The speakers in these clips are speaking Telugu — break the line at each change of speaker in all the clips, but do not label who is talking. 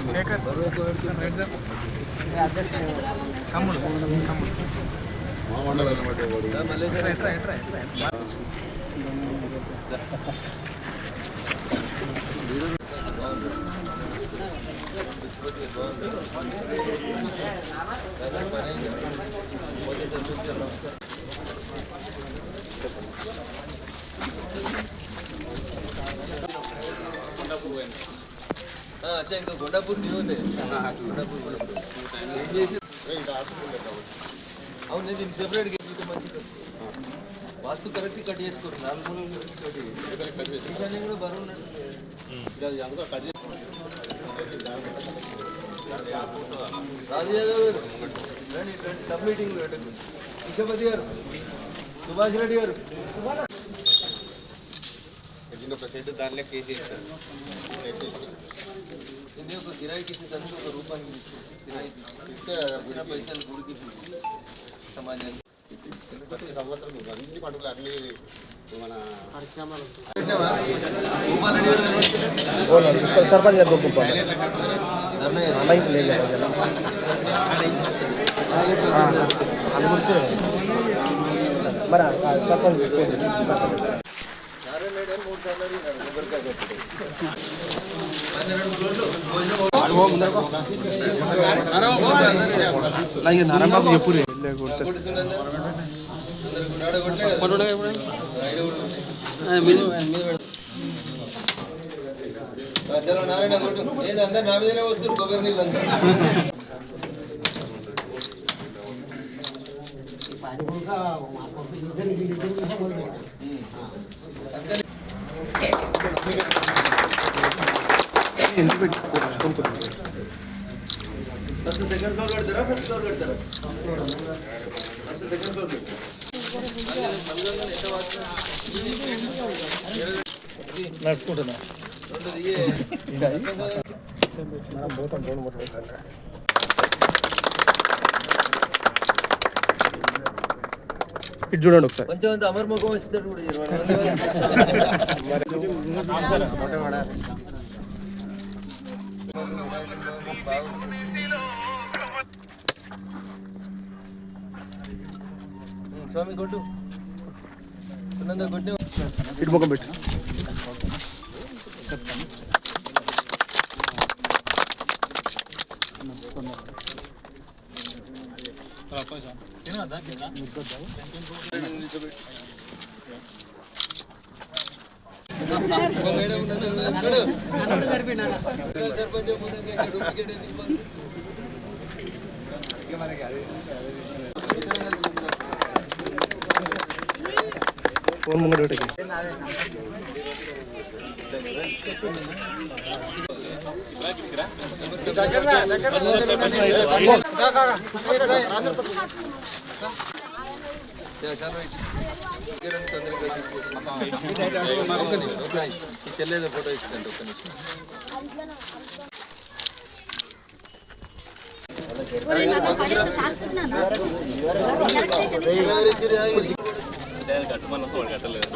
శేఖర్ తమ్ముడు
अच्छा इंका गोडापूर न्यू है అవును నేను సెపరేట్ గా మంచి వాస్తు కరెక్ట్ కట్ చేసుకోరు నాలుగు మూలలు కట్ చేసి ఈశాన్యం కూడా బరువు ఉన్నట్టు ఇది అందులో కట్ చేసి రాజు యాదవ్ గారు రండి రండి సబ్ మీటింగ్ పెట్టండి విశ్వపతి గారు సుభాష్ రెడ్డి గారు ఒక సెట్ దానిలో కేసీ ఇస్తారు ఇది ఒక కిరాయికి ఇచ్చేదానికి ఒక రూపాయికి తీసుకొచ్చి కిరాయికి ఇస్తే వచ్చిన పైసలు గుడికి సమాజానికి సంవత్సరం అన్ని పండుగలు అన్ని మన
సర్పంచ్ గారు మరి సర్పంచ్ నారాయణబాబు చెప్పు
చలో నారాయణ కొట్టు నేను అందరు నా మీదనే వస్తుంది కొబ్బరి నీళ్ళు అంతా ఫస్ట్ సెకండ్ ఫ్లోర్ కడతారా ఫస్ట్ ఫ్లోర్ కడతారా ఫస్ట్ సెకండ్ ఫ్లోర్
నడుచుకుంటున్నా ఇటు చూడండి ఒకసారి
కొంచెం అంత అమర్ముఖం వచ్చేటట్టు కూడా స్వామి కొట్టు సునంద కొట్టు
ఇటు ముఖం పెట్టు ఫోన్ ముందు
చెల్లేదో ఫోటో ఇస్తుందండి ఒక్క నిమిషం
కట్టలేదు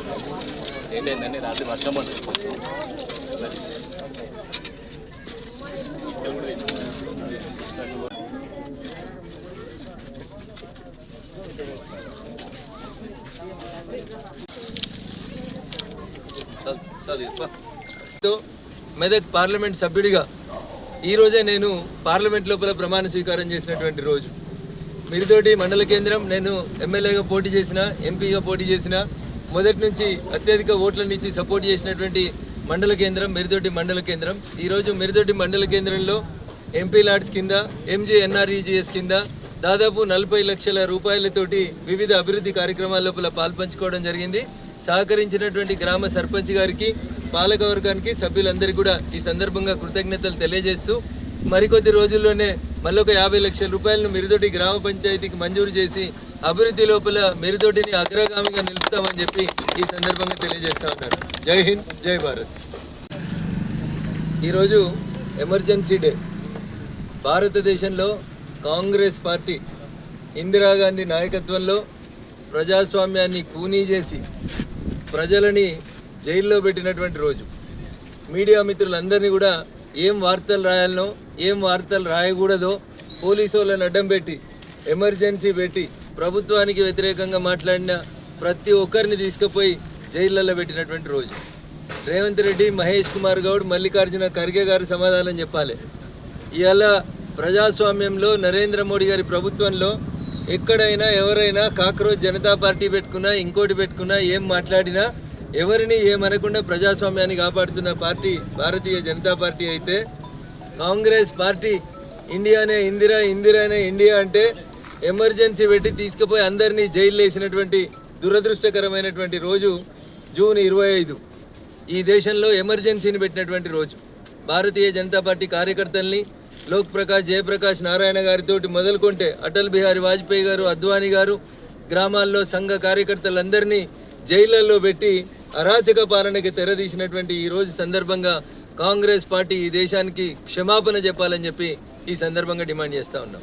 ఏంటంటే రాత్రి వర్షం పడుతుంది
మెదక్ పార్లమెంట్ సభ్యుడిగా ఈరోజే నేను పార్లమెంట్ లోపల ప్రమాణ స్వీకారం చేసినటువంటి రోజు. మిరితోటి మండల కేంద్రం నేను ఎమ్మెల్యేగా పోటీ చేసిన, ఎంపీగా పోటీ చేసిన, మొదటి నుంచి అత్యధిక ఓట్లను ఇచ్చి సపోర్ట్ చేసినటువంటి మండల కేంద్రం మిరితోటి మండల కేంద్రం. ఈరోజు మిరితోటి మండల కేంద్రంలో ఎంపీ లాడ్స్ కింద MGNREGS కింద దాదాపు 40 లక్షల రూపాయలతోటి వివిధ అభివృద్ధి కార్యక్రమాల లోపల పాల్పంచుకోవడం జరిగింది. సహకరించినటువంటి గ్రామ సర్పంచ్ గారికి, పాలకవర్గానికి సభ్యులందరికీ కూడా ఈ సందర్భంగా కృతజ్ఞతలు తెలియజేస్తూ మరికొద్ది రోజుల్లోనే మళ్ళొక 50 లక్షల రూపాయలను మిరుదొడ్డి గ్రామ పంచాయతీకి మంజూరు చేసి అభివృద్ధి లోపల మిరుదొడ్డిని అగ్రగామిగా నిలుపుతామని చెప్పి ఈ సందర్భంగా తెలియజేస్తా ఉన్నారు. జై హింద్, జై భారత్. ఈరోజు ఎమర్జెన్సీ డే. భారతదేశంలో కాంగ్రెస్ పార్టీ ఇందిరాగాంధీ నాయకత్వంలో ప్రజాస్వామ్యాన్ని కూనీ చేసి ప్రజలని జైల్లో పెట్టినటువంటి రోజు. మీడియా మిత్రులందరినీ కూడా ఏం వార్తలు రాయాలనో ఏం వార్తలు రాయకూడదో పోలీసు వాళ్ళని అడ్డం పెట్టి ఎమర్జెన్సీ పెట్టి ప్రభుత్వానికి వ్యతిరేకంగా మాట్లాడిన ప్రతి ఒక్కరిని తీసుకుపోయి జైళ్ళల్లో పెట్టినటువంటి రోజు. రేవంత్ రెడ్డి, మహేష్ కుమార్ గౌడ్, మల్లికార్జున ఖర్గే గారు సమాధానం చెప్పాలి. ఇవాళ ప్రజాస్వామ్యంలో నరేంద్ర మోడీ గారి ప్రభుత్వంలో ఎక్కడైనా ఎవరైనా కాక్రోచ్ జనతా పార్టీ పెట్టుకున్నా ఇంకోటి పెట్టుకున్నా ఏం మాట్లాడినా ఎవరిని ఏమనకుండా ప్రజాస్వామ్యాన్ని కాపాడుతున్న పార్టీ భారతీయ జనతా పార్టీ అయితే, కాంగ్రెస్ పార్టీ ఇండియానే ఇందిరా, ఇందిరానే ఇండియా అంటే ఎమర్జెన్సీ పెట్టి తీసుకుపోయి అందరినీ జైలు వేసినటువంటి దురదృష్టకరమైనటువంటి రోజు జూన్ 25. ఈ దేశంలో ఎమర్జెన్సీని పెట్టినటువంటి రోజు. భారతీయ జనతా పార్టీ కార్యకర్తల్ని లోక్ ప్రకాష్, జయప్రకాష్ నారాయణ గారితో మొదలుకుంటే అటల్ బిహారీ వాజ్పేయి గారు, అద్వానీ గారు గ్రామాల్లో సంఘ కార్యకర్తలందరినీ జైళ్లలో పెట్టి అరాచక పాలనకి తెరదీసినటువంటి ఈ రోజు సందర్భంగా కాంగ్రెస్ పార్టీ ఈ దేశానికి క్షమాపణ చెప్పాలని చెప్పి ఈ సందర్భంగా డిమాండ్ చేస్తూ ఉన్నాం.